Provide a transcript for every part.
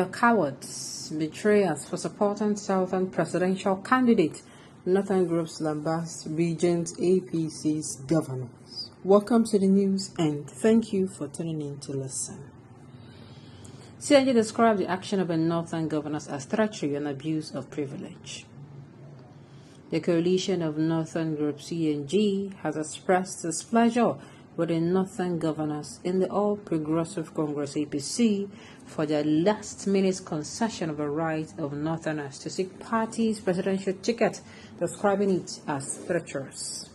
You're cowards. Betrayals for supporting Southern presidential candidate. Northern Groups lambast Regions APC's governors. Welcome to the news and thank you for tuning in to listen. CNG described the action of the Northern governors as treachery and abuse of privilege. The coalition of Northern Group CNG has expressed displeasure with the Northern governors in the All Progressive Congress APC for their last-minute concession of the right of Northerners to seek party's presidential ticket, describing it as treacherous.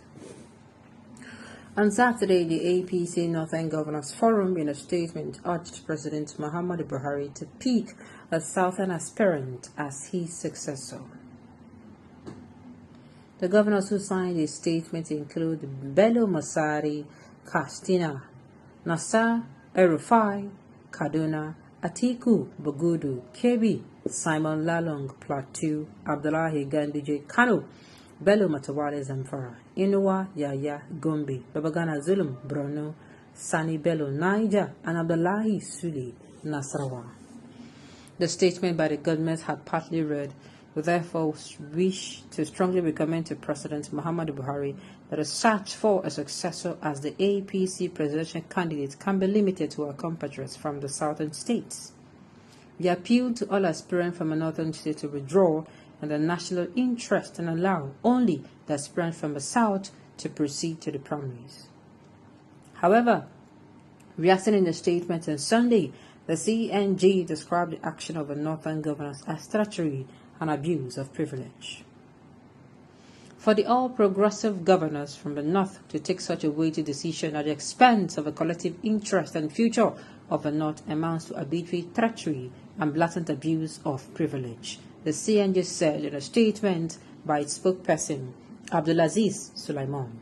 On Saturday, the APC Northern Governors Forum, in a statement, urged President Muhammadu Buhari to pick a Southern aspirant as his successor. The governors who signed the statement include Bello Masari, Kastina, Nassar El-Rufai, Kaduna, Atiku Bagudu, Kebbi, Simon Lalong, Plateau, Abdullahi Ganduje, Kano, Bello Matawale Zamfara, Inuwa Yaya Gombe, Babagana Zulum, Borno, Sani Bello Niger, and Abdullahi Suli Nasarawa. The statement by the government had partly read, we therefore wish to strongly recommend to President Muhammadu Buhari that a search for a successor as the APC presidential candidate can be limited to our compatriots from the southern states. We appeal to all aspirants from a northern state to withdraw in the national interest and allow only the aspirant from the south to proceed to the primaries. However, reacting in the statement on Sunday, the CNG described the action of the northern governors as treachery and abuse of privilege. For the all-progressive governors from the north to take such a weighty decision at the expense of the collective interest and future of the north amounts to arbitrary treachery and blatant abuse of privilege, the CNG said in a statement by its spokesperson, Abdulaziz Sulaiman.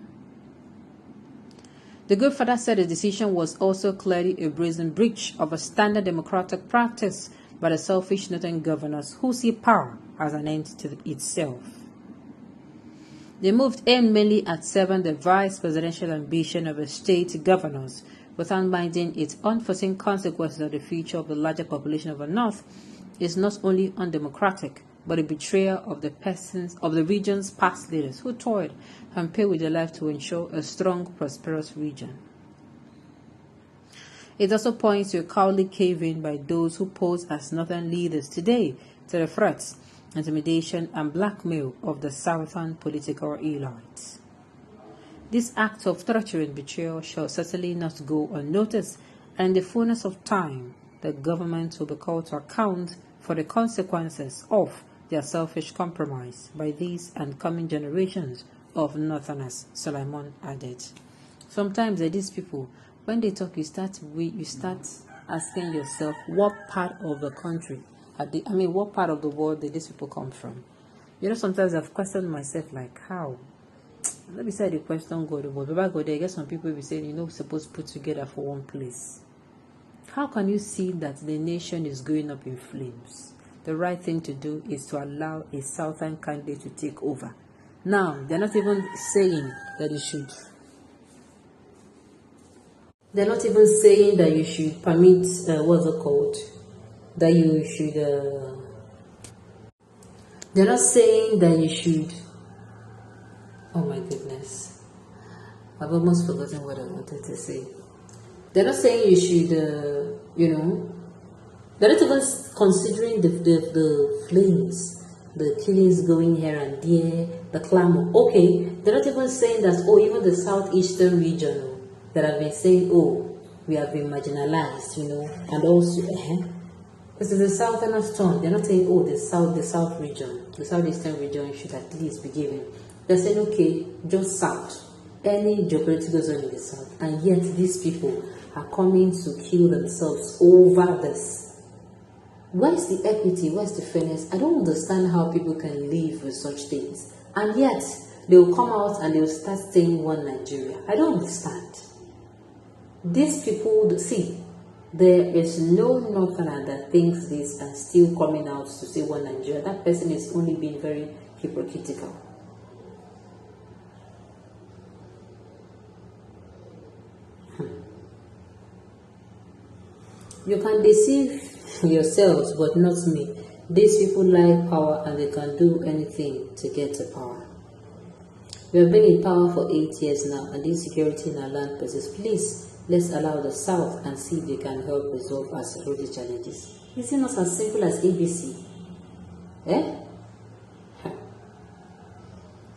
The group further said the decision was also clearly a brazen breach of a standard democratic practice by the selfish northern governors who see power as an end to itself. The move aimed mainly at serving the vice presidential ambition of the state governors without minding its unforeseen consequences of the future of the larger population of the north is not only undemocratic, but a betrayal of the region's past leaders who toiled and paid with their life to ensure a strong, prosperous region. It also points to a cowardly cave-in by those who pose as northern leaders today to the threats, intimidation, and blackmail of the southern political elites. This act of treachery and betrayal shall certainly not go unnoticed, and in the fullness of time, the government will be called to account for the consequences of their selfish compromise by these and coming generations of northerners, Solomon added. Sometimes these people, when they talk, you start asking yourself, what part of the country, what part of the world did these people come from? You know, sometimes I've questioned myself, like, how? Let me say the question God, but before I go there, I guess some people will be saying, supposed to put together for one place. How can you see that the nation is going up in flames? The right thing to do is to allow a southern candidate to take over. Now, they're not even saying that you should. They're not even saying that you should permit, what's it called? That you should, they're not saying that you should, oh my goodness, I've almost forgotten what I wanted to say. They're not saying you should, they're not even considering the flames, the killings going here and there, the clamor. Okay, they're not even saying that, even the southeastern region, that have been saying, we have been marginalized, and also, this is the southerners turn. They're not saying, the south region, the southeastern region should at least be given. They're saying, okay, just south, any geopolitical zone in the south, and yet these people are coming to kill themselves over this. Where's the equity? Where's the fairness? I don't understand how people can live with such things, and yet they will come out and they will start saying one Nigeria. I don't understand. These people, see, there is no northerner that thinks this and still coming out to say one Nigeria. That person is only being very hypocritical. You can deceive yourselves, but not me. These people like power and they can do anything to get to power. We have been in power for 8 years now, and insecurity in our land persists. Please, let's allow the South and see if they can help resolve our security challenges. Is it not as simple as ABC? Eh?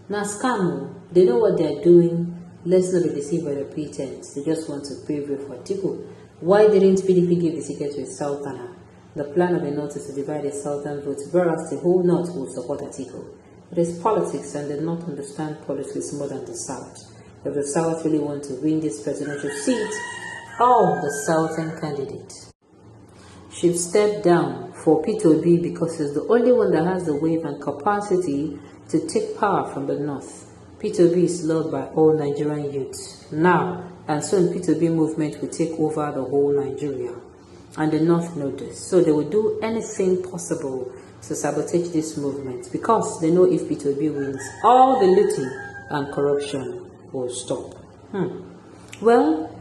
Now, scam, they know what they're doing. Let's not be deceived by the pretense. They just want to pave way for Atiku. Why didn't PDP give the ticket to a Southerner? The plan of the North is to divide the Southern votes, whereas the whole North will support Atiku. It is politics, and they not understand politics more than the South. If the South really want to win this presidential seat, the Southern candidate should step down for P2B because he's the only one that has the wave and capacity to take power from the North. P2B is loved by all Nigerian youths now, and soon P2B movement will take over the whole Nigeria. And the North know this, so they will do anything possible to sabotage this movement because they know if P2B wins, all the looting and corruption will stop. Well,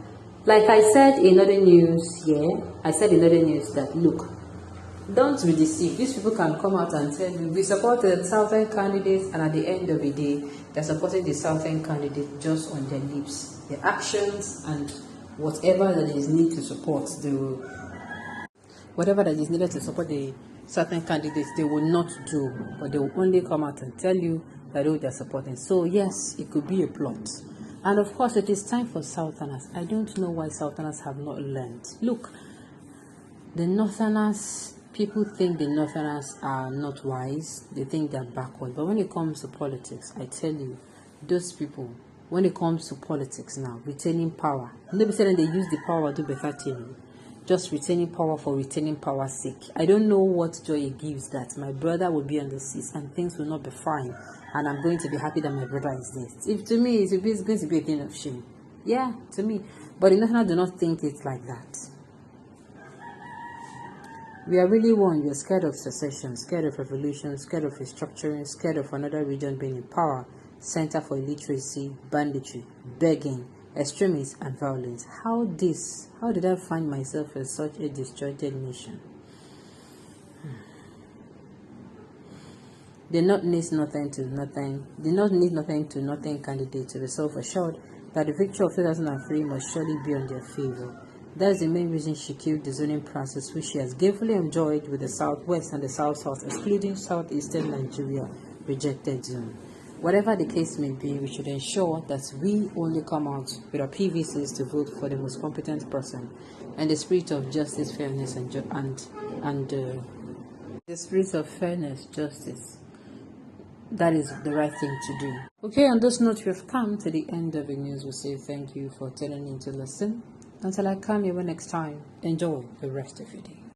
like I said in other news that look, don't be deceived. These people can come out and tell you we support the Southern candidates, and at the end of the day, they're supporting the Southern candidate just on their lips. Their actions and whatever that is needed to support whatever that is needed to support the Southern candidates, they will not do, but they will only come out and tell you that they're supporting. So yes, it could be a plot. And of course, it is time for Southerners. I don't know why Southerners have not learned. Look, the Northerners, people think the Northerners are not wise. They think they're backward. But when it comes to politics, I tell you, those people, when it comes to politics now, retaining power, nobody said they use the power to do better thing. Just retaining power for retaining power's sake. I don't know what joy it gives that my brother will be on the seat and things will not be fine, and I'm going to be happy that my brother is there. If to me, it's going to be a thing of shame. Yeah, to me. But the Northerners do not think it's like that. We are really one. We are scared of secession, scared of revolution, scared of restructuring, scared of another region being in power, center for illiteracy, banditry, begging, extremism and violence. How did I find myself in such a disjointed nation? They not need nothing to nothing candidate to be self-assured that the victory of 2003 must surely be on their favor. That's the main reason she killed the zoning process, which she has gratefully enjoyed with the Southwest and the South-South, excluding Southeastern Nigeria rejected zone. Whatever the case may be, we should ensure that we only come out with our PVCs to vote for the most competent person, and the spirit of justice, fairness, and the spirit of fairness, justice. That is the right thing to do. Okay, on this note, we have come to the end of the news. We say thank you for tuning in to listen. Until I come here next time, enjoy the rest of your day.